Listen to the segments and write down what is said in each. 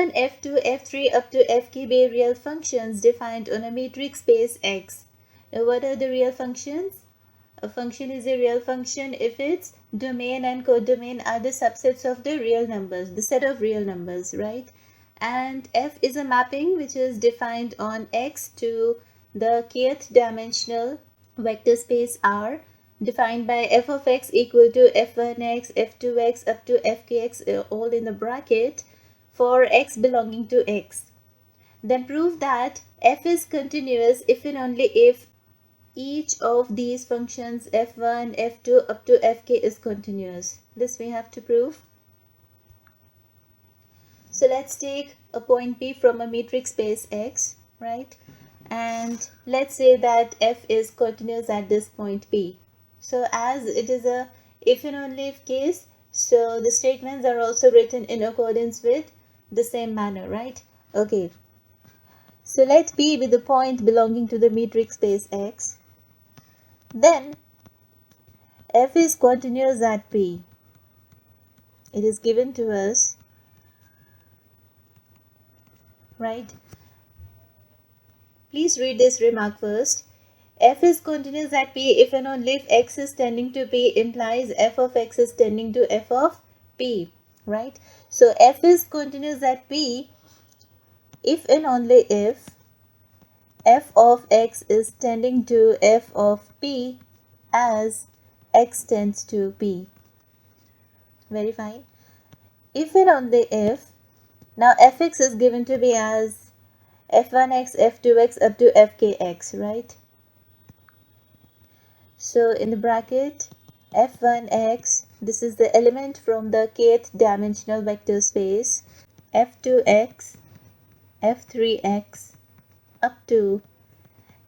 f1, f2, f3 up to fk be real functions defined on a metric space X. What are the real functions? A function is a real function if its domain and codomain are the subsets of the real numbers, the set of real numbers, right? And f is a mapping which is defined on X to the kth dimensional vector space R, defined by f of x equal to f1x, f2x up to fkx, all in the bracket, for x belonging to X. Then prove that f is continuous if and only if each of these functions f1, f2 up to fk is continuous. This we have to prove. So let's take a point P from a metric space X, right? And let's say that f is continuous at this point P. So as it is a if and only if case, so the statements are also written in accordance with the same manner, right? Okay. So let P be the point belonging to the metric space X. Then f is continuous at P. It is given to us, right? Please read this remark first. F is continuous at P if and only if x is tending to P implies f of x is tending to f of P, right? So f is continuous at P if and only if f of x is tending to f of P as x tends to P. Very fine. If and only if, now fx is given to be as f1x, f2x up to fkx, right? So in the bracket f1x, this is the element from the kth dimensional vector space, f2x, f3x up to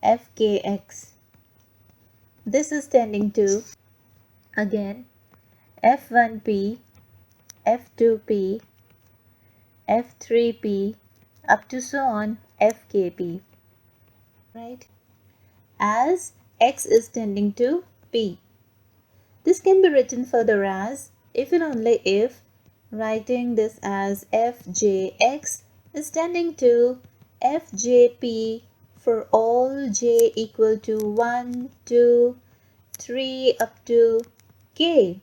fkx. This is tending to, again, f1p, f2p, f3p up to so on fkp, right? As x is tending to P. This can be written further as if and only if, writing this as fjx is tending to fjp for all j equal to 1, 2, 3 up to k,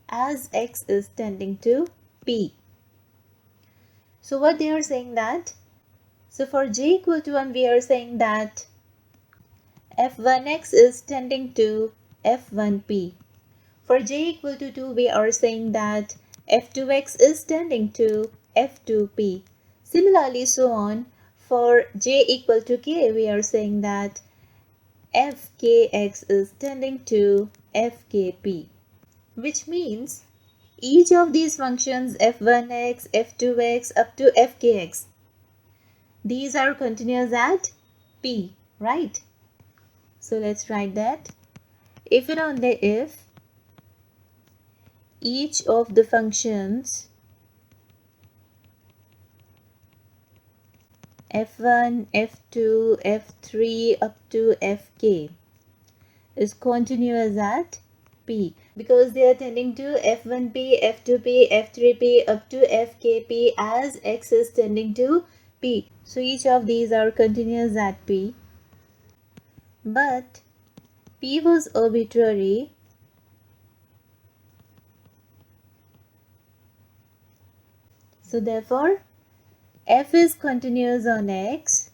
as x is tending to P. So what they are saying that, so for j equal to 1 we are saying that f1x is tending to f1p. For j equal to 2 we are saying that f2x is tending to f2p. Similarly so on, for j equal to k we are saying that fkx is tending to fkp, which means each of these functions f1x, f2x up to fkx, these are continuous at P, right? So let's write that. If and only if each of the functions f1, f2, f3 up to fk is continuous at P, because they are tending to f1p, f2p, f3p up to fkp as x is tending to P. So each of these are continuous at P. But P was arbitrary, so therefore f is continuous on X,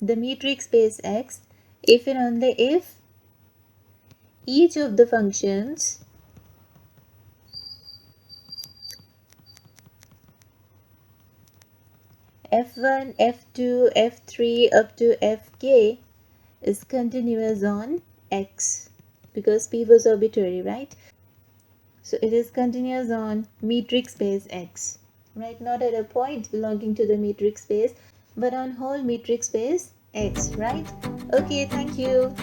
the metric space X, if and only if each of the functions f1, f2, f3 up to fk is continuous on X, because P was arbitrary, right? So it is continuous on metric space X, right? Not at a point belonging to the metric space, but on whole metric space X, right? Okay, thank you.